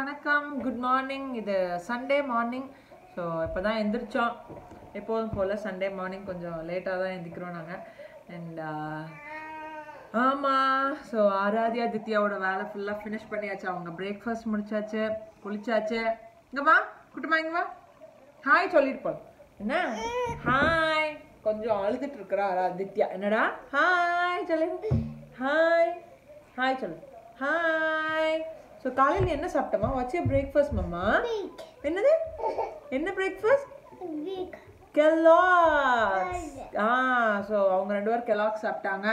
வணக்கம், good morning. இது Sunday morning. So இப்போ தான் எந்திரிச்சோம். எப்போதும் போல் சண்டே மார்னிங் கொஞ்சம் லேட்டாக தான் எந்திரிக்கிறோம் நாங்கள். அண்ட் ஆமாம், ஸோ ஆராத்யா தித்யாவோட வேலை ஃபுல்லாக ஃபினிஷ் பண்ணியாச்சு. அவங்க பிரேக்ஃபாஸ்ட் முடிச்சாச்சு, குளிச்சாச்சு. இங்கேம்மா குட்டுமா, இங்கேம்மா ஹாய் சொல்லியிருப்போம். என்ன ஹாய் கொஞ்சம் அழுதுட்டு இருக்கிறா தித்யா. என்னடா ஹாய் சொல்லு, ஹாய் ஹாய் சொல்லு, ஹாய். ஸோ காலையில் என்ன சாப்பிட்டோமா? What's your breakfast mama? என்னது, என்ன பிரேக்ஃபாஸ்ட்? கெல்லாக்ஸ். ஸோ அவங்க ரெண்டு பேரும் கெல்லாக்ஸ் சாப்பிட்டாங்க.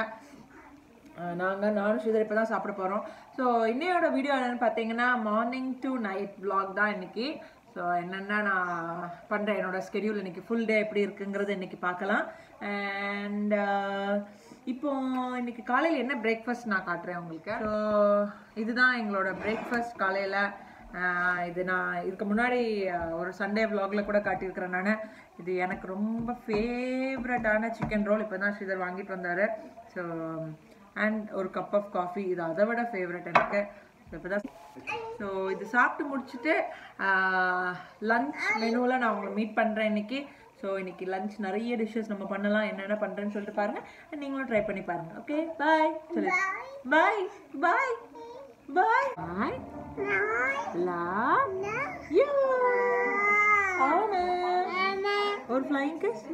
நானும் ஸ்ரீதர் இப்போ தான் சாப்பிட போகிறோம். ஸோ இன்னையோட வீடியோ என்னென்னு பார்த்தீங்கன்னா மார்னிங் டு நைட் விளாக் தான் இன்றைக்கி. ஸோ என்னென்னா நான் பண்ணுறேன், என்னோடய ஸ்கெடியூல் இன்றைக்கி ஃபுல் டே எப்படி இருக்குங்கிறது இன்றைக்கி பார்க்கலாம். அண்ட் இப்போ இன்றைக்கி காலையில் என்ன பிரேக்ஃபாஸ்ட் நான் காட்டுறேன் உங்களுக்கு. ஸோ இதுதான் எங்களோட பிரேக்ஃபாஸ்ட் காலையில். இது நான் இதுக்கு முன்னாடி ஒரு சண்டே விலாகில் கூட காட்டியிருக்கிறேன் நான். இது எனக்கு ரொம்ப ஃபேவரட்டான சிக்கன் ரோல் இப்போ தான் ஸ்ரீதர் வாங்கிட்டு வந்தார். ஸோ அண்ட் ஒரு கப் ஆஃப் காஃபி, இது அதை விட ஃபேவரட் எனக்கு. இப்போ தான் ஸோ இது சாப்பிட்டு முடிச்சுட்டு லன்ச் மெனுவில் நான் உங்களை மீட் பண்ணுறேன் இன்றைக்கி. ஸோ இன்றைக்கி லன்ச் நிறைய டிஷ்ஷஸ் நம்ம பண்ணலாம். என்னென்ன பண்ணுறேன்னு சொல்லிட்டு பாருங்கள், நீங்களும் ட்ரை பண்ணி பாருங்கள். ஓகே பாய் சொல்லு, பாய் பாய் பாய் பாய். ஒரு ஃப்ளைங் கிஸ்.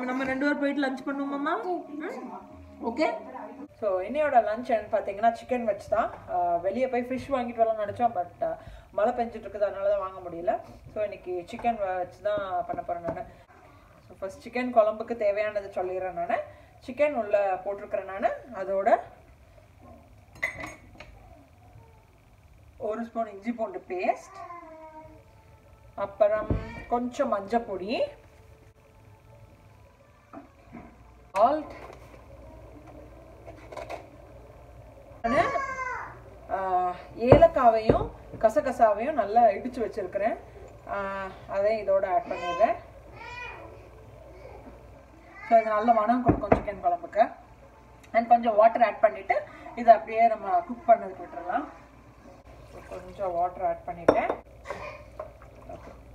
நம்ம ரெண்டு பேரும் போயிட்டு லஞ்ச் பண்ணுவோமாம்மா? ஓகே. ஸோ இன்னையோட லஞ்ச் பார்த்தீங்கன்னா சிக்கன் வச்சு தான். வெளியே போய் ஃபிஷ் வாங்கிட்டு வரலாம்னு நினச்சோம், பட் மழை பெஞ்சிட்டு இருக்குது, அதனால தான் வாங்க முடியல. ஸோ இன்னைக்கு சிக்கன் வச்சு தான் பண்ண போகிறேன் நான். ஸோ ஃபர்ஸ்ட் சிக்கன் குழம்புக்கு தேவையானது சொல்லிடுறேன் நான். சிக்கன் உள்ள போட்டிருக்கிறேன் நான். அதோட 1 ஸ்பூன் இஞ்சி பூண்டு பேஸ்ட், அப்புறம் கொஞ்சம் மஞ்சள் பொடி, சால்ட், ஏலக்காவையும் கசகசாவையும் நல்லா இடிச்சு வச்சிருக்கிறேன். அதையும் இதோட ஆட் பண்ணிடுறேன். ஸோ இது நல்ல மனம் கொடுக்கும் சிக்கன் குழம்புக்கு. அண்ட் கொஞ்சம் வாட்டர் ஆட் பண்ணிவிட்டு இதை அப்படியே நம்ம குக் பண்ணதுக்கு விட்டுறலாம். கொஞ்சம் வாட்டர் ஆட் பண்ணிட்டேன்.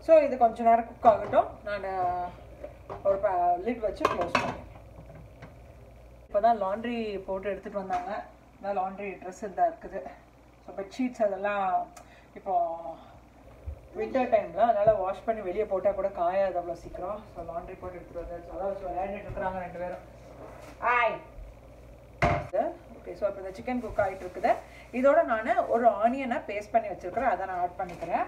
ஸோ இது கொஞ்சம் நேரம் குக் ஆகட்டும். நான் ஒரு லிட் வச்சு க்ளோஸ் பண்ணேன். இப்போ தான் லாண்ட்ரி போட்டு எடுத்துகிட்டு வந்தாங்க. அதான் லாண்ட்ரி ட்ரெஸ் இதாக இருக்குது. ஸோ பெட்ஷீட்ஸ் அதெல்லாம் இப்போது வின்டர் டைமில், அதனால் வாஷ் பண்ணி வெளியே போட்டால் கூட காயாது அவ்வளோ சீக்கிரம். ஸோ லாண்ட்ரி போட்டு எடுத்துகிட்டு வந்து அதான் வச்சு விளையாடிட்டு இருக்கிறாங்க ரெண்டு பேரும். ஓகே. ஸோ இப்போ இந்த சிக்கன் குக் ஆகிட்டு இருக்குது. இதோட நான் ஒரு ஆனியனை பேஸ்ட் பண்ணி வச்சுருக்கிறேன், அதை நான் ஆட் பண்ணிக்கிறேன்.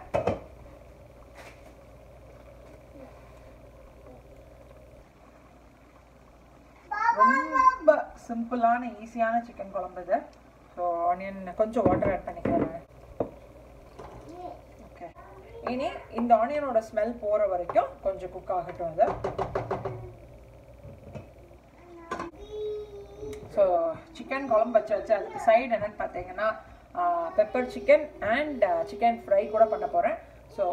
ரொம்ப சிம்பிளான ஈஸியான சிக்கன் குழம்பு இது. ஸோ ஆனியன் கொஞ்சம் வாட்டர் ஆட் பண்ணிக்கிறேன் நான். ஓகே. இனி இந்த ஆனியனோட ஸ்மெல் போகிற வரைக்கும் கொஞ்சம் குக் ஆகட்டும் அது. ஸோ சிக்கன் குழம்பு வச்சு அதுக்கு சைடு என்னன்னு பார்த்தீங்கன்னா pepper chicken and chicken fry கூட பண்ண போகிறேன். ஸோ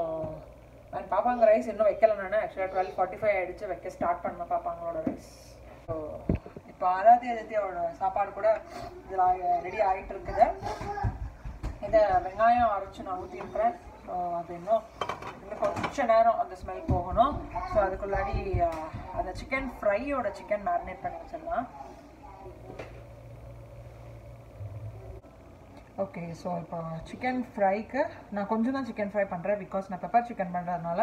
அண்ட் பாப்பாங்க ரைஸ் இன்னும் வைக்கல நான். ஆக்சுவலாக 12:45 ஆகிடுச்சு வைக்க ஸ்டார்ட் பண்ணேன் பாப்பாங்களோட ரைஸ். ஸோ இப்போ ஆராத்யாவோட சாப்பாடு கூட இதில் ரெடி ஆகிட்டு இருக்குது. இதை வெங்காயம் அரைச்சி நான் ஊற்றிருக்கிறேன். ஸோ அது இன்னும் கொஞ்சம் நேரம் அந்த ஸ்மெல் போகணும். ஸோ அதுக்குள்ளாடி அந்த சிக்கன் ஃப்ரையோட சிக்கன் மேரினேட் பண்ணி வச்சிடலாம். ஓகே. ஸோ இப்போ சிக்கன் ஃப்ரைக்கு நான் கொஞ்சம் தான் சிக்கன் ஃப்ரை பண்ணுறேன். பிகாஸ் நான் பெப்பர் சிக்கன் பண்ணுறதுனால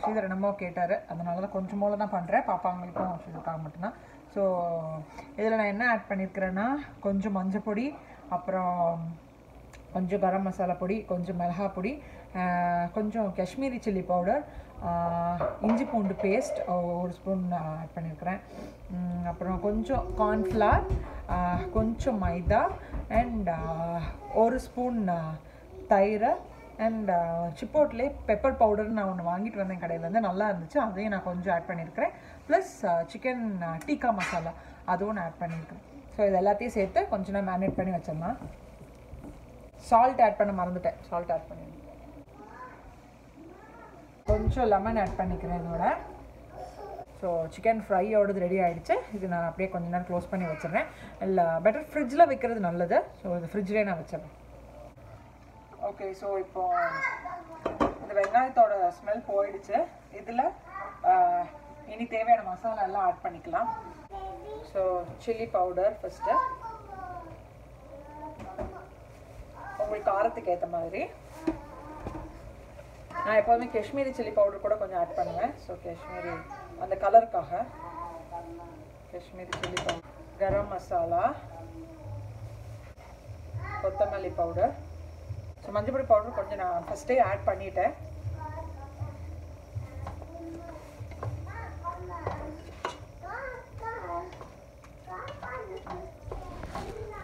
ஸ்ரீதர் என்னமோ கேட்டார், அதனால தான் கொஞ்சம் மூலம் தான் பண்ணுறேன். பாப்பாங்களுக்கும் ஸ்ரீதருக்காக மட்டும்தான். ஸோ இதில் நான் என்ன ஆட் பண்ணியிருக்கிறேன்னா கொஞ்சம் மஞ்சள் பொடி, அப்புறம் கொஞ்சம் கரம் மசாலா பொடி, கொஞ்சம் மிளகா பொடி, கொஞ்சம் காஷ்மீரி சில்லி பவுடர், இஞ்சி பூண்டு பேஸ்ட் 1 ஸ்பூன் ஆட் பண்ணியிருக்கிறேன். அப்புறம் கொஞ்சம் கார்ன்ஃப்ளவர், கொஞ்சம் மைதா அண்ட் 1 ஸ்பூன் தயிர் அண்ட் சிப்போட்லே பெப்பர் பவுடர் நான் ஒன்று வாங்கிட்டு வந்தேன் கடையிலேருந்து, நல்லா இருந்துச்சு. அதையும் நான் கொஞ்சம் ஆட் பண்ணியிருக்கிறேன். ப்ளஸ் சிக்கன் டிக்கா மசாலா அதுவும் நான் ஆட் பண்ணியிருக்கிறேன். ஸோ இது எல்லாத்தையும் சேர்த்து கொஞ்சம் நான் மேரினேட் பண்ணி வச்சிடலாம். சால்ட் ஆட் பண்ண மறந்துட்டேன், சால்ட் ஆட் பண்ணிடுறேன். கொஞ்சம் லெமன் ஆட் பண்ணிக்கிறேன் இதோட. ஸோ சிக்கன் ஃப்ரையோடது ரெடி ஆகிடுச்சு. இது நான் அப்படியே கொஞ்ச நேரம் க்ளோஸ் பண்ணி வச்சிடுறேன். இல்லை பெட்டர் ஃப்ரிட்ஜில் வைக்கிறது நல்லது. ஸோ இது ஃப்ரிட்ஜ்லேயே நான் வச்சிடுறேன். ஓகே, ஸோ இப்போ இந்த வெங்காயத்தோட ஸ்மெல் போயிடுச்சு. இதில் இனி தேவையான மசாலா எல்லாம் ஆட் பண்ணிக்கலாம். ஸோ சில்லி பவுடர் ஃபஸ்ட்டு, உங்களுக்கு காரத்துக்கு ஏற்ற மாதிரி. நான் எப்போதுமே காஷ்மீரி சில்லி பவுடர் கூட கொஞ்சம் ஆட் பண்ணுவேன். ஸோ காஷ்மீரி அந்த கலருக்காக காஷ்மீரி சில்லி பவுடர், கரம் மசாலா, கொத்தமல்லி பவுடர். ஸோ மஞ்சள் பவுடர் கொஞ்சம் நான் ஃபஸ்ட்டே ஆட் பண்ணிட்டேன்.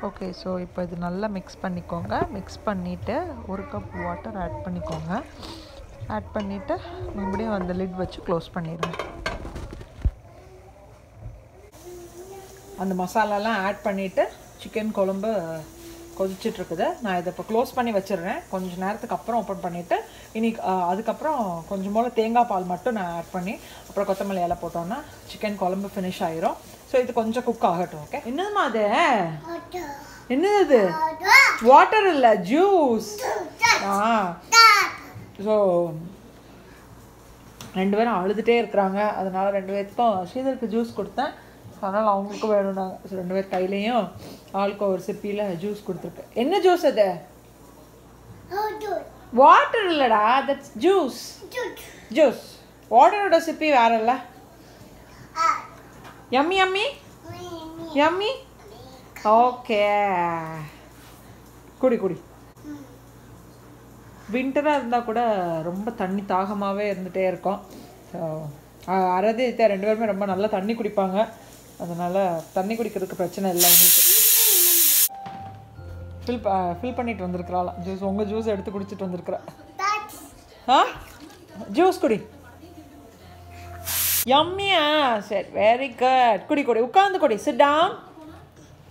ஓகே, ஸோ இப்போ இது நல்லா மிக்ஸ் பண்ணிக்கோங்க. மிக்ஸ் பண்ணிவிட்டு 1 கப் வாட்டர் ஆட் பண்ணிக்கோங்க. ஆட் பண்ணிவிட்டு மறுபடியும் அந்த லிட் வச்சு க்ளோஸ் பண்ணிடுங்க. அந்த மசாலாலாம் ஆட் பண்ணிவிட்டு சிக்கன் குழம்பு கொதிச்சிட்ருக்குது. நான் இதை இப்போ க்ளோஸ் பண்ணி வச்சிடுறேன். கொஞ்சம் நேரத்துக்கு அப்புறம் ஓப்பன் பண்ணிவிட்டு அதுக்கப்புறம் கொஞ்சம் போல் தேங்காய் பால் மட்டும் நான் ஆட் பண்ணி அப்புறம் கொத்தமல்லி இலை போட்டோன்னா சிக்கன் குழம்பு ஃபினிஷ் ஆயிரும். ஸோ இது கொஞ்சம் குக் ஆகட்டும். ஓகே, என்னதுமா அது? என்னது அது? வாட்டர் இல்லை, ஜூஸ். ஸோ 2 பேரும் அழுதுகிட்டே இருக்கிறாங்க. அதனால் 2 பேருக்கும் ஸ்ரீதருக்கு ஜூஸ் கொடுத்தேன். அதனால் அவங்களுக்கும் வேணும்னாங்க. ஸோ 2 பேர் கையிலையும் ஆளுக்கு ஒரு சிப்பியில் ஜூஸ் கொடுத்துருக்கேன். என்ன ஜூஸ் அது? வாட்டர் இல்லைடா, தட்ஸ் ஜூஸ். ஜூஸ். வாட்டரோட சிப்பி வேற இல்லை. Yummy yummy yummy. ஓகே, குடி குடி. வின்டராக இருந்தால் கூட ரொம்ப தண்ணி தாகமாகவே இருந்துகிட்டே இருக்கும். ஸோ அறதித்த 2 பேருமே ரொம்ப நல்லா தண்ணி குடிப்பாங்க. அதனால் தண்ணி குடிக்கிறதுக்கு பிரச்சனை இல்லை. உங்களுக்கு ஃபில் பண்ணிட்டு வந்திருக்கிறாளாம் ஜூஸ். உங்கள் ஜூஸ் எடுத்து குடிச்சிட்டு வந்திருக்கிறா. ஜூஸ் குடி. யம்மியா? சரி, வெரி குட். குடி குடி, உட்காந்து குடி. Sit down.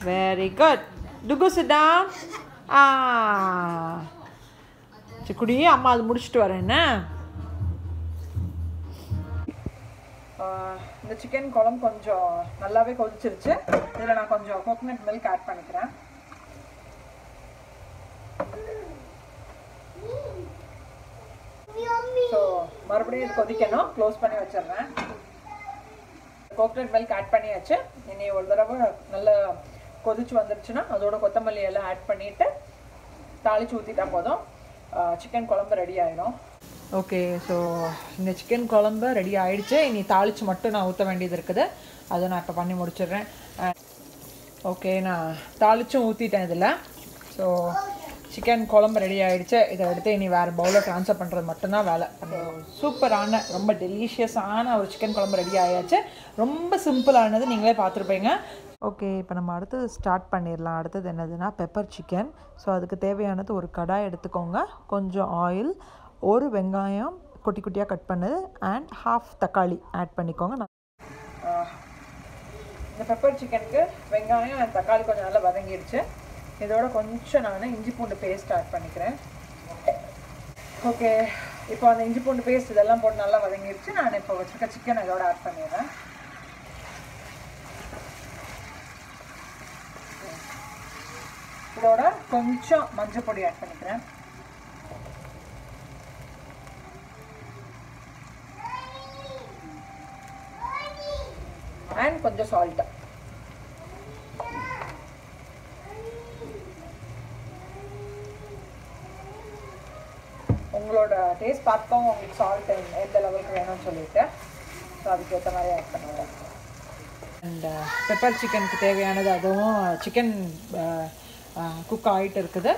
Very good. டுகு சிட் டவுன். சரி குடி, அம்மா அது முடிச்சுட்டு வரேன். என்ன இந்த சிக்கன் குழம்பு கொஞ்சம் நல்லாவே கொதிச்சிருச்சு. இதில் நான் கொஞ்சம் கோகனட் மில்க் ஆட் பண்ணிக்கிறேன். ஸோ மறுபடியும் இது கொதிக்கணும். க்ளோஸ் பண்ணி வச்சிடுறேன். கோகனட் மில்க் ஆட் பண்ணியாச்சு. இனி ஒரு தடவை நல்லா கொதிச்சு வந்துருச்சுன்னா அதோட கொத்தமல்லி எல்லாம் ஆட் பண்ணிவிட்டு தாளித்து ஊற்றிட்டா போதும். சிக்கன் குழம்பு ரெடி ஆகிடும். ஓகே, ஸோ இந்த சிக்கன் குழம்பு ரெடி ஆகிடுச்சு. இனி தாளித்து மட்டும் நான் ஊற்ற வேண்டியது இருக்குது. அதை நான் இப்போ பண்ணி முடிச்சிடுறேன். ஓகே, நான் தாளிச்சும் ஊற்றிட்டேன் இதில். ஸோ சிக்கன் குழம்பு ரெடி ஆகிடுச்சு. இதை எடுத்து இனி வேறு பவுலில் ட்ரான்ஸ்ஃபர் பண்ணுறது மட்டும்தான் வேலை. சூப்பரான ரொம்ப டெலிஷியஸான ஒரு சிக்கன் குழம்பு ரெடி ஆகியாச்சு. ரொம்ப சிம்பிளானது, நீங்களே பார்த்துருப்பீங்க. ஓகே, இப்போ நம்ம அடுத்தது ஸ்டார்ட் பண்ணிடலாம். அடுத்தது என்னதுன்னா பெப்பர் சிக்கன். ஸோ அதுக்கு தேவையானது ஒரு கடாய் எடுத்துக்கோங்க. கொஞ்சம் ஆயில், ஒரு வெங்காயம் குட்டி குட்டியாக கட் பண்ணது அண்ட் 1/2 தக்காளி ஆட் பண்ணிக்கோங்க. இந்த பெப்பர் சிக்கனுக்கு வெங்காயம் அண்ட் தக்காளி கொஞ்சம் நல்லா வதங்கிடுச்சு. இதோட கொஞ்சம் நான் இஞ்சி பூண்டு பேஸ்ட் ஆட் பண்ணிக்கிறேன். ஓகே, இப்போ அந்த இஞ்சி பூண்டு பேஸ்ட் இதெல்லாம் போட்டு நல்லா வதங்கிடுச்சு. நான் இப்போ வச்சுருக்க சிக்கன் இதோட ஆட் பண்ணிடுறேன். இதோட கொஞ்சம் மஞ்சள் பொடி ஆட் பண்ணிக்கிறேன். அண்ட் கொஞ்சம் சால்ட். உங்களோட டேஸ்ட் பார்த்துக்கோங்க, உங்களுக்கு சால்ட் எந்த லெவலுக்கு வேணும்னு சொல்லிட்டு. ஸோ அதுக்கேற்ற மாதிரி ஆட் பண்ணுவேன். அண்ட் பெப்பர் சிக்கனுக்கு தேவையானது அதுவும் சிக்கன் குக் ஆகிட்டு இருக்குது.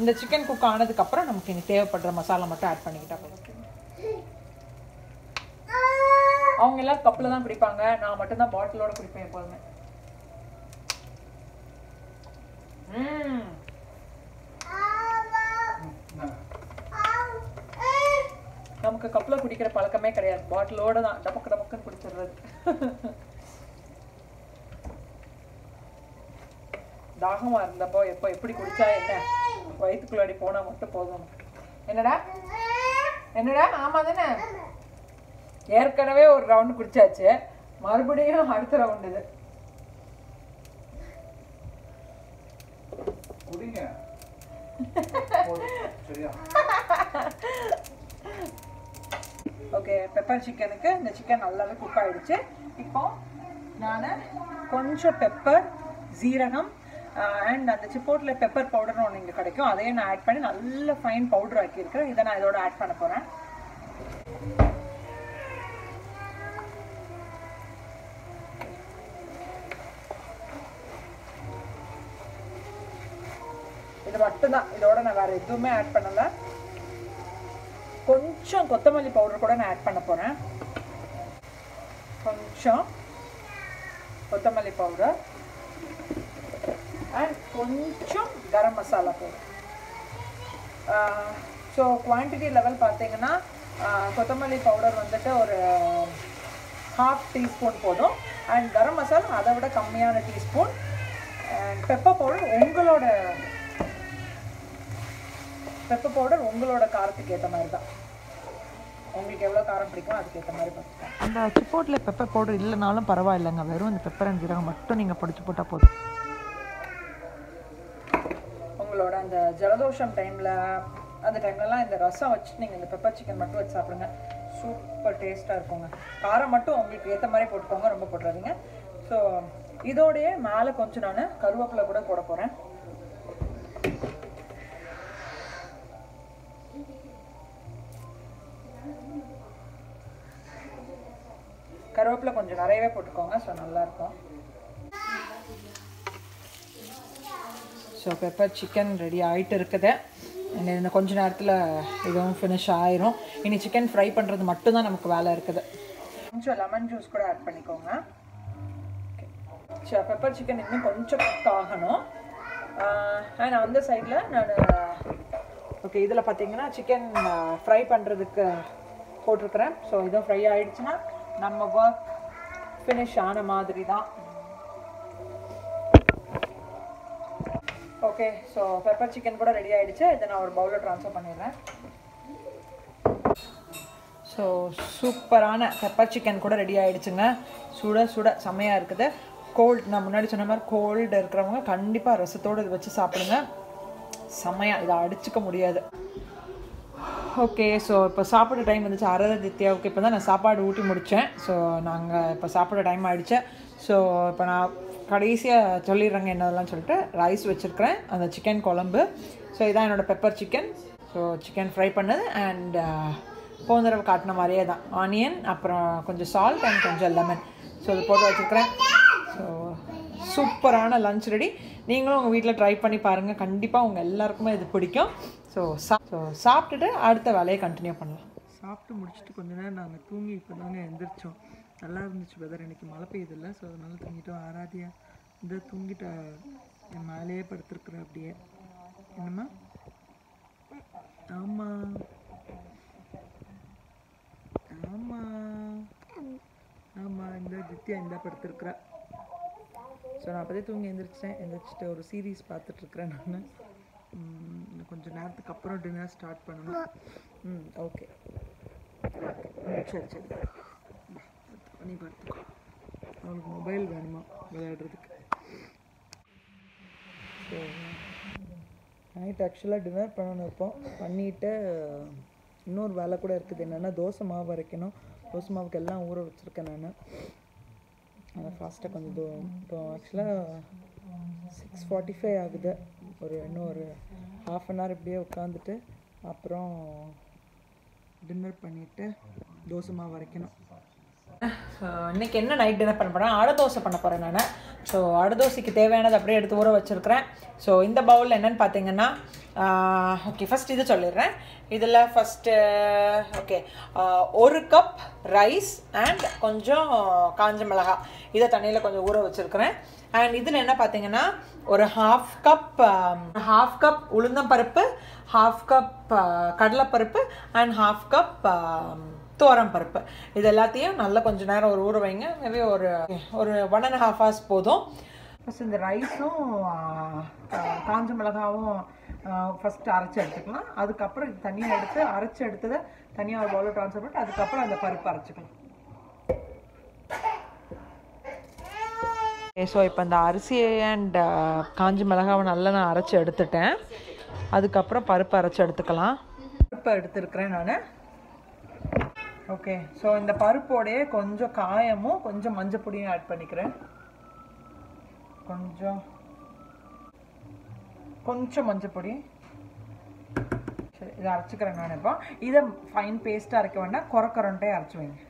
இந்த சிக்கன் குக் ஆனதுக்கப்புறம் நமக்கு இனி தேவைப்படுற மசாலா மட்டும் ஆட் பண்ணிக்கிட்டா போதும். அவங்க எல்லாம் கப்பில் தான் குடிப்பாங்க, நான் மட்டும்தான் பாட்டிலோட குடிப்பேன் எப்போதுமே. நமக்கு கப்பில் குடிக்கிற பழக்கமே கிடையாது. பாட்டிலோட தான் டபக்கு டபக்குன்னு குடிச்சிடுறது. தாகமா இருந்தப்போ எப்போ எப்படி குடிச்சா என்ன, வயிற்றுக்குள்ளாடி போனா மட்டும் போதும். என்னடா என்னடா? ஆமா தானே, ஏற்கனவே ஒரு ரவுண்டு குடிச்சாச்சு. மறுபடியும் அடுத்த ரவுண்ட் இது. ஓகே, பெப்பர் சிக்கனுக்கு இந்த சிக்கன் நல்லாவே குக் ஆயிடுச்சு. இப்போ நான் கொஞ்சம் பெப்பர், ஜீரகம் அண்ட் அந்த சிப்போட்ல பெப்பர் பவுடர்னு ஒன்று இங்கே கிடைக்கும், அதையும் நான் ஆட் பண்ணி நல்ல ஃபைன் பவுடர் ஆக்கியிருக்கேன். இதை நான் இதோட ஆட் பண்ண போகிறேன். இது மட்டும்தான், இதோட நான் வேறு எதுவுமே ஆட் பண்ணலை. கொஞ்சம் கொத்தமல்லி பவுடர் கூட நான் ஆட் பண்ண போகிறேன். கொஞ்சம் கொத்தமல்லி பவுடர் அண்ட் கொஞ்சம் garam masala powder. So quantity level பார்த்தீங்கன்னா கொத்தமல்லி பவுடர் வந்துட்டு ஒரு 1/2 டீஸ்பூன் போதும். அண்ட் கரம் மசாலா அதை விட கம்மியான டீஸ்பூன். அண்ட் பெப்பர் பவுடர் உங்களோட காரத்துக்கு ஏற்ற மாதிரி தான். உங்களுக்கு எவ்வளோ காரம் பிடிக்கும் அதுக்கேற்ற மாதிரி பார்த்துக்கலாம். அந்த சிப்போட்டில் பெப்பர் பவுடர் இல்லைனாலும் பரவாயில்லைங்க, வெறும் அந்த பெப்பர் அண்ட் ஜீரகம் மட்டும் நீங்கள் பொடிச்சு போட்டால் போதும். உங்களோட அந்த ஜலதோஷம் அந்த டைம்லலாம் இந்த ரசம் வச்சு நீங்கள் இந்த பெப்பர் சிக்கன் மட்டும் வச்சு சாப்பிடுங்க, சூப்பர் டேஸ்ட்டாக இருக்குங்க. காரம் மட்டும் உங்களுக்கு ஏற்ற மாதிரி போட்டுக்கோங்க, ரொம்ப போட்டுறாதீங்க. ஸோ இதோடைய மேலே கொஞ்சம் நான் கருவேப்பிலை கூட போட போகிறேன். கருவேப்பிலை கொஞ்சம் நிறையவே போட்டுக்கோங்க, ஸோ நல்லாயிருக்கும். ஸோ பெப்பர் சிக்கன் ரெடி ஆகிட்டு இருக்குது. இன்னும் கொஞ்ச நேரத்தில் இதுவும் ஃபினிஷ் ஆயிரும். இனி சிக்கன் ஃப்ரை பண்ணுறது மட்டும்தான் நமக்கு வேலை இருக்குது. கொஞ்சம் லெமன் ஜூஸ் கூட ஆட் பண்ணிக்கோங்க. ஓகே, பெப்பர் சிக்கன் இன்னும் கொஞ்சம் குக் ஆகணும். அண்ட் அந்த சைடில் நான் ஓகே இதில் பார்த்தீங்கன்னா சிக்கன் ஃப்ரை பண்ணுறதுக்கு போட்டிருக்கிறேன். ஸோ இதுவும் ஃப்ரை ஆகிடுச்சுன்னா நம்ம ஒர்க் ஃபினிஷ் ஆன மாதிரி தான். ஓகே, ஸோ பெப்பர் சிக்கன் கூட ரெடி ஆகிடுச்சு. இதை நான் ஒரு பவுலில் ட்ரான்ஸ்ஃபர் பண்ணிடுறேன். ஸோ சூப்பரான பெப்பர் சிக்கன் கூட ரெடி ஆகிடுச்சுங்க. சுட சுட செம்மையாக இருக்குது. கோல்டு, நான் முன்னாடி சொன்ன மாதிரி கோல்டு இருக்கிறவங்க கண்டிப்பாக ரசத்தோடு இது வச்சு சாப்பிடுங்க, செம்மையாக, இதை அடிச்சுக்க முடியாது. ஓகே, ஸோ இப்போ சாப்பிட்ற டைம் வந்துச்சு. தித்யாவுக்கு இப்போ தான் நான் சாப்பாடு ஊட்டி முடித்தேன். ஸோ நாங்கள் இப்போ சாப்பிட்ற டைம் ஆகிடுச்சு. ஸோ இப்போ நான் கடைசியாக சொல்லிடுறேங்க என்னதெல்லாம் சொல்லிட்டு. ரைஸ் வச்சுருக்கிறேன், அந்த சிக்கன் குழம்பு. ஸோ இதான் என்னோடய pepper chicken. So chicken fry பண்ணது அண்ட் போன தடவை காட்டின மாதிரியே தான் ஆனியன், அப்புறம் கொஞ்சம் சால்ட் அண்ட் கொஞ்சம் லெமன். ஸோ இது போட்டு வச்சுருக்கிறேன். ஸோ சூப்பரான லன்ச் ரெடி. நீங்களும் உங்கள் வீட்டில் ட்ரை பண்ணி பாருங்கள், கண்டிப்பாக உங்கள் எல்லாருக்குமே இது பிடிக்கும். ஸோ சாப்பிட்டுட்டு அடுத்த வேலையை கண்டினியூ பண்ணலாம். சாப்பிட்டு முடிச்சுட்டு கொஞ்ச நேரம் நாங்கள் தூங்கி இப்போ தாங்க எந்திரிச்சோம். நல்லா இருந்துச்சு வெதர். எனக்கு மழை பெய்யுதில்லை, ஸோ அதனால தூங்கிட்டோம். ஆராதியா இந்த தூங்கிட்ட என் மேலேயே படுத்துருக்குற அப்படியே. என்னம்மா? ஆமாம் ஆமாம் ஆமாம், இந்த தித்யா இந்த படுத்துருக்குறா. ஸோ நான் அப்போதே தூங்கி எந்திரிச்சிட்டு ஒரு சீரீஸ் பார்த்துட்ருக்குறேன் நான். இன்னும் கொஞ்சம் நேரத்துக்கு அப்புறம் டின்னர் ஸ்டார்ட் பண்ணணும். ஓகே சரி சரி, நீ பார்த்துக்கோ. அவளுக்கு மொபைல் வேணுமா விளையாடுறதுக்கு. ஸோ நைட் ஆக்சுவலாக டின்னர் பண்ணணும். இப்போ பண்ணிவிட்டு இன்னொரு வேலை கூட இருக்குது. என்னென்னா தோசை மாவு அரைக்கணும். தோசை மாவுக்கு எல்லாம் ஊற வச்சுருக்கேன் நான். அதை ஃபாஸ்ட்டாக கொஞ்சம் இப்போ ஆக்சுவலாக 6:45 ஆகுது. இன்னும் ஒரு 1/2 அன் ஹவர் இப்படியே உட்காந்துட்டு அப்புறம் டின்னர் பண்ணிவிட்டு தோசை மாவு அரைக்கணும். ஸோ இன்றைக்கி என்ன நைட் டின்னர் பண்ண போகிறேன்? அடை தோசை பண்ண போகிறேன் நான். ஸோ அடை தோசைக்கு தேவையானது அப்படியே எடுத்து ஊற வச்சுருக்கிறேன். ஸோ இந்த பவுலில் என்னென்னு பார்த்தீங்கன்னா, ஓகே ஃபஸ்ட் இது சொல்லிடுறேன். இதில் first okay 1 cup rice and கொஞ்சம் காஞ்ச மிளகாய், இதை தண்ணியில் கொஞ்சம் ஊற வச்சுருக்கிறேன். அண்ட் இதில் என்ன பார்த்தீங்கன்னா ஒரு 1/2 கப் உளுந்தம்பருப்பு, 1/2 கப் கடலைப்பருப்பு அண்ட் 1/2 கப் துவரம் பருப்பு. இது எல்லாத்தையும் நல்லா கொஞ்சம் நேரம் ஊற வைங்க. மேபி ஒரு 1.5 hours போதும். ஃபஸ்ட் இந்த ரைஸும் காஞ்ச மிளகாவும் ஃபஸ்ட்டு அரைச்சி எடுத்துக்கலாம். அதுக்கப்புறம் இது தனியாக எடுத்து அரைச்சி எடுத்ததை தனியாக ஒரு பவுலில் ட்ரான்ஸ்ஃபர் பண்ணிட்டு அதுக்கப்புறம் அந்த பருப்பு அரைச்சிக்கலாம். ஸோ இப்போ இந்த அரிசி அண்ட் காஞ்சி மிளகாவை நல்லா நான் அரைச்சி எடுத்துட்டேன். அதுக்கப்புறம் பருப்பு அரைச்சி எடுத்துக்கலாம். பருப்பு எடுத்துருக்கிறேன் நான். ஓகே, ஸோ இந்த பருப்போடைய கொஞ்சம் காயமும் கொஞ்சம் மஞ்சள் பொடியும் ஆட் பண்ணிக்கிறேன். கொஞ்சம் மஞ்சள் பொடி. சரி, இதை அரைச்சிக்கிறேன் நான். இப்போ இதை ஃபைன் பேஸ்ட்டாக அரைக்க வேண்டாம், குறக்குறன்ட்டே அரைச்சி வைங்க.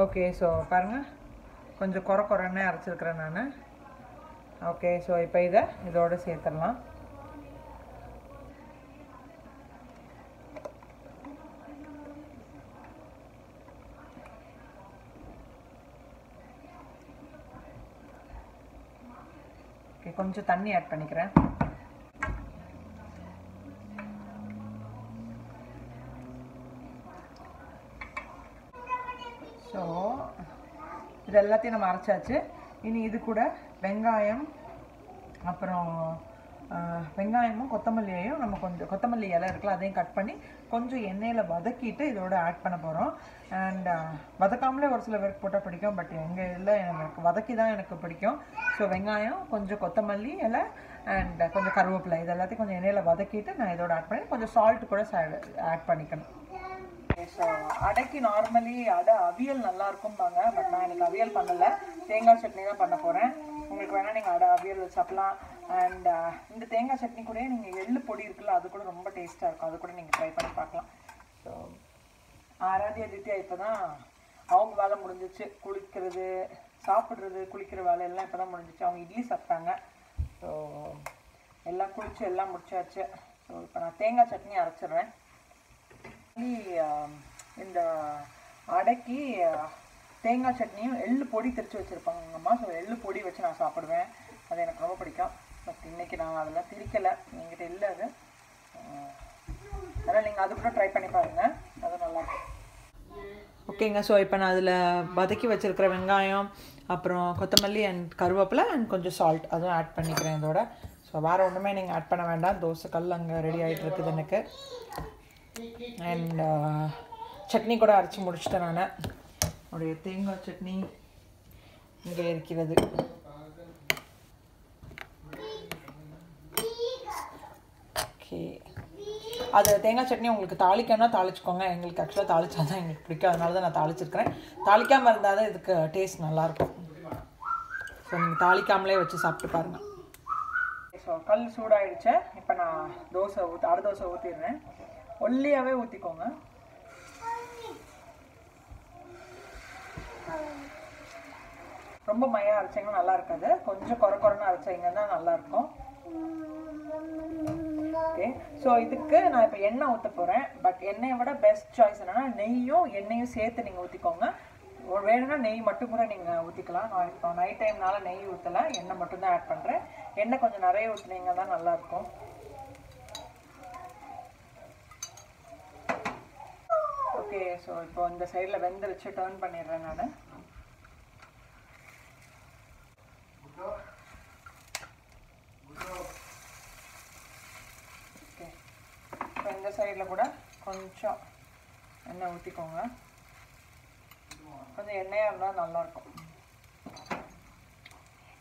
ஓகே, ஸோ பாருங்கள், கொஞ்சம் குறக்குறன்னே அரைச்சிருக்கிறேன் நான். ஓகே, ஸோ இப்போ இதோடு சேர்த்துடலாம். ஓகே, கொஞ்சம் தண்ணி ஆட் பண்ணிக்கிறேன். ஸோ இது எல்லாத்தையும் நம்ம அரைச்சாச்சு. இனி இது கூட வெங்காயம், அப்புறம் வெங்காயமும் கொத்தமல்லியையும் நம்ம கொஞ்சம் கொத்தமல்லி இலை இருக்குல்ல, அதையும் கட் பண்ணி கொஞ்சம் எண்ணெயில் வதக்கிட்டு இதோட ஆட் பண்ண போகிறோம். அண்ட் வதக்காமலே ஒரு சில பேருக்கு போட்டால் பிடிக்கும், பட் எங்கள் இதில் எனக்கு வதக்கி தான் எனக்கு பிடிக்கும். ஸோ வெங்காயம், கொஞ்சம் கொத்தமல்லி இலை அண்ட் கொஞ்சம் கருவேப்பிலை, இது எல்லாத்தையும் கொஞ்சம் எண்ணெயில் வதக்கிட்டு நான் இதோட ஆட் பண்ணி கொஞ்சம் சால்ட் கூட ஆட் பண்ணிக்கணும். ஸோ அடைக்கு நார்மலி அவியல் நல்லா இருக்கும்பாங்க, பட் நான் எனக்கு அவியல் பண்ணலை, தேங்காய் சட்னி தான் பண்ண போகிறேன். உங்களுக்கு வேணால் நீங்கள் அவியல் சாப்பிட்லாம். அண்ட் இந்த தேங்காய் சட்னி கூட நீங்கள் எள்ளு பொடி இருக்குல்ல, அது கூட ரொம்ப டேஸ்ட்டாக இருக்கும், அது கூட நீங்கள் ட்ரை பண்ணி பார்க்கலாம். ஸோ ஆராத்யா தித்யா இப்போ தான் அவங்க வேலை முடிஞ்சிச்சு. குளிக்கிறது, சாப்பிட்றது, குளிக்கிற வேலையெல்லாம் இப்போ தான் முடிஞ்சிச்சு. அவங்க இட்லி சாப்பிட்டாங்க. ஸோ எல்லாம் குளிச்சு எல்லாம் முடிச்சாச்சு. ஸோ இப்போ நான் தேங்காய் சட்னி அரைச்சிட்றேன். இந்த அடைக்கி தேங்காய் சட்னியும் எள்ளு பொடி திரிச்சு வச்சுருப்பாங்க எங்கள் அம்மா. ஸோ எள்ளு பொடி வச்சு நான் சாப்பிடுவேன், அது எனக்கு ரொம்ப பிடிக்கும். பட் இன்றைக்கி நான் அதெல்லாம் திரிக்கலை, என்கிட்ட இல்லை அது. அதனால் நீங்கள் அது கூட ட்ரை பண்ணி பாருங்கள், அது நல்லாயிருக்கும். ஓகேங்க, ஸோ இப்போ நான் அதில் வதக்கி வச்சுருக்கிற வெங்காயம், அப்புறம் கொத்தமல்லி அண்ட் கருவேப்பிலை அண்ட் கொஞ்சம் சால்ட் அதுவும் ஆட் பண்ணிக்கிறேன் இதோட. ஸோ வேறு ஒன்றுமே நீங்கள் ஆட் பண்ண வேண்டாம். தோசை கல் அங்கே ரெடி ஆகிட்டு இருக்குது எனக்கு. அண்ட் சட்னி கூட அரைச்சி முடிச்சிட்டேன் நான். என்னுடைய தேங்காய் சட்னி இங்கே இருக்கிறது. ஓகே, அது தேங்காய் சட்னி உங்களுக்கு தாளிக்கணும்னா தாளிச்சுக்கோங்க. எங்களுக்கு ஆக்சுவலாக தாளிச்சா தான் எங்களுக்கு பிடிக்கும், அதனால தான் நான் தாளிச்சிருக்கிறேன். தாளிக்காமல் இருந்தால் தான் இதுக்கு டேஸ்ட் நல்லாயிருக்கும். ஸோ நீங்கள் தாளிக்காமலே வச்சு சாப்பிட்டு பாருங்கள். ஸோ கல் சூடாகிடுச்சு. இப்போ நான் அரை தோசை ஊற்றிடுறேன். ஒல்லியாகவே ஊற்றிக்கோங்க. ரொம்ப மையாக அரைச்சிங்கன்னா நல்லா இருக்காது, கொஞ்சம் குறன்னு அரைச்சிங்கன்னா நல்லாயிருக்கும். ஓகே, ஸோ இதுக்கு நான் இப்போ எண்ணெய் ஊற்ற போகிறேன். பட் எண்ணெயை விட பெஸ்ட் சாய்ஸ் என்னென்னா எண்ணெயும் சேர்த்து நீங்கள் ஊற்றிக்கோங்க. வேணும்னா நெய் மட்டும் கூட நீங்கள் ஊற்றிக்கலாம். நான் இப்போ நைட் டைம்னால நெய் ஊற்றலை, எண்ணெய் மட்டும்தான் ஆட் பண்ணுறேன். எண்ணெய் கொஞ்சம் நிறைய ஊற்றினீங்க தான் நல்லாயிருக்கும். ஓகே, ஸோ இப்போ இந்த சைடில் வெந்துருச்சு, டர்ன் பண்ணிடுறேன் நான். ஓகே, இப்போ இந்த சைடில் கூட கொஞ்சம் எண்ணெய் ஊற்றிக்கோங்க. கொஞ்சம் எண்ணெயாக இருந்தால் நல்லாயிருக்கும்.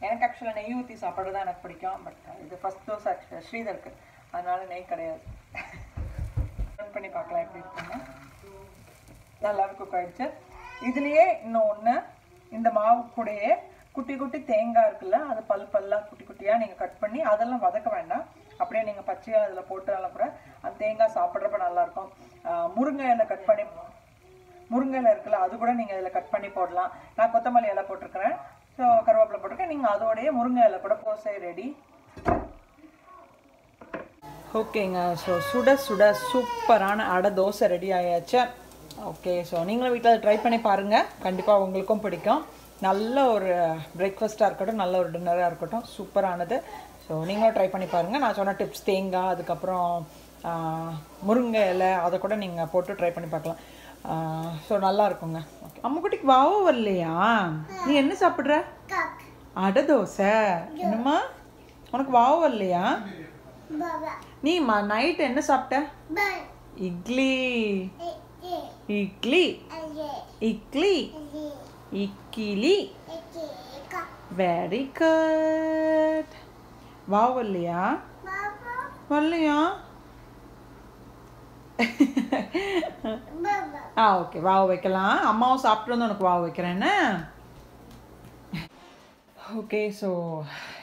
எனக்கு ஆக்சுவலாக நெய் ஊற்றி சாப்பாடு தான் எனக்கு பிடிக்கும். பட் இது ஃபஸ்ட் தோசை ஆக்சுவலாக ஸ்ரீதருக்கு, அதனால நெய் கிடையாது. டர்ன் பண்ணி பார்க்கலாம் எப்படி இருக்குன்னு. நல்லாவே குக் ஆகிடுச்சு. இதுலேயே இன்னும் ஒன்று, இந்த மாவு கூடையே குட்டி குட்டி தேங்காய் இருக்குல்ல, அது பல்லாக குட்டி குட்டியாக நீங்கள் கட் பண்ணி அதெல்லாம் வதக்க வேண்டாம், அப்படியே நீங்கள் பச்சையாக அதில் போட்டாலும் கூட அந்த தேங்காய் சாப்பிட்றப்ப நல்லாயிருக்கும். முருங்கை இலை கட் பண்ணி, முருங்கை இலை இருக்குல்ல, அது கூட நீங்கள் இதில் கட் பண்ணி போடலாம். நான் கொத்தமல்லி இலை போட்டிருக்கிறேன், ஸோ கருவேப்பிலை போட்டிருக்கேன். நீங்கள் அதோடைய முருங்கை இலை கூட தோசை ரெடி. ஓகேங்க, ஸோ சுட சுட சூப்பரான அடை தோசை ரெடி ஆயாச்சு. ஓகே, ஸோ நீங்களும் வீட்டில் ட்ரை பண்ணி பாருங்கள், கண்டிப்பாக உங்களுக்கும் பிடிக்கும். நல்ல ஒரு பிரேக்ஃபாஸ்ட்டாக இருக்கட்டும், நல்ல ஒரு டின்னராக இருக்கட்டும், சூப்பரானது. ஸோ நீங்களும் ட்ரை பண்ணி பாருங்கள். நான் சொன்ன டிப்ஸ் தேங்காய், அதுக்கப்புறம் முருங்கை இலை, அதை கூட நீங்கள் போட்டு ட்ரை பண்ணி பார்க்கலாம். ஸோ நல்லா இருக்குங்க. ஓகே, அம்முக்குட்டிக்கு வாவோ வரலையா? நீ என்ன சாப்பிட்ற? அடை தோசை. என்னம்மா உனக்கு வாவோ வரலையா? நீ நைட் என்ன சாப்பிட்ட? Idli idli idli idli very good. Wow இல்லையா? வரலையா? ஓகே, வாவ் வைக்கலாம். அம்மாவும் சாப்பிட்டு வந்து உனக்கு வாவ் வைக்கிறேன்னு. ஓகே, ஸோ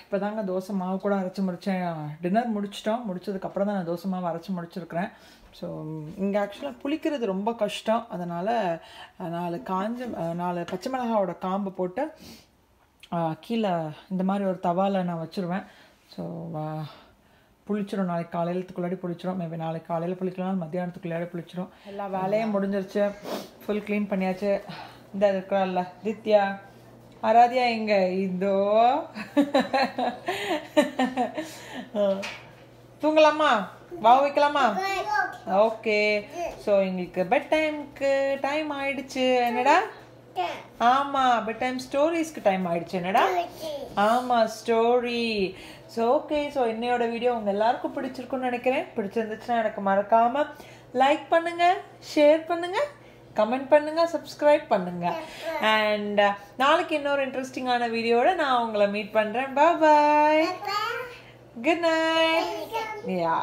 இப்போ தாங்க தோசை மாவு கூட அரைச்சி முடித்தேன். டின்னர் முடிச்சதுக்கப்புறம் தான் நான் தோசை மாவு அரைச்சி முடிச்சிருக்கிறேன். ஸோ இங்கே ஆக்சுவலாக புளிக்கிறது ரொம்ப கஷ்டம். அதனால் 4 பச்சை மிளகாவோட காம்பு போட்டு கீழே இந்த மாதிரி ஒரு தவாவில் நான் வச்சுருவேன். ஸோ புளிச்சிடும். நாளைக்கு காலையிலத்துக்குள்ளாடி புளிச்சிடும். மேபி நாளைக்கு காலையில் புளிக்கலாம், மத்தியானத்துக்குள்ளாடி புளிச்சிடும். எல்லா வேலையும் முடிஞ்சிருச்சு. ஃபுல் க்ளீன் பண்ணியாச்சு. இந்த இருக்கிறல்ல தித்யா, ஆராத்யா இங்கே இதோ தூங்கலாமா? வாவ் வைக்கலாமா? ஓகே, ஸோ எங்களுக்கு பெட் டைம் ஆயிடுச்சு. என்னடா? ஆமாம், பெட் டைம் ஸ்டோரிஸ்க்கு டைம் ஆயிடுச்சு. என்னடா? ஆமாம், ஸ்டோரி. ஸோ ஓகே, ஸோ இன்னையோட வீடியோ உங்கள் எல்லாருக்கும் பிடிச்சிருக்குன்னு நினைக்கிறேன். பிடிச்சிருந்துச்சுன்னா எனக்கு மறக்காமல் லைக் பண்ணுங்கள், ஷேர் பண்ணுங்கள், கமெண்ட் பண்ணுங்கள், சப்ஸ்கிரைப் பண்ணுங்கள். அண்ட் நாளைக்கு இன்னொரு இன்ட்ரெஸ்டிங்கான வீடியோட நான் உங்களை மீட் பண்ணுறேன். பாய், குட் நைட். யா.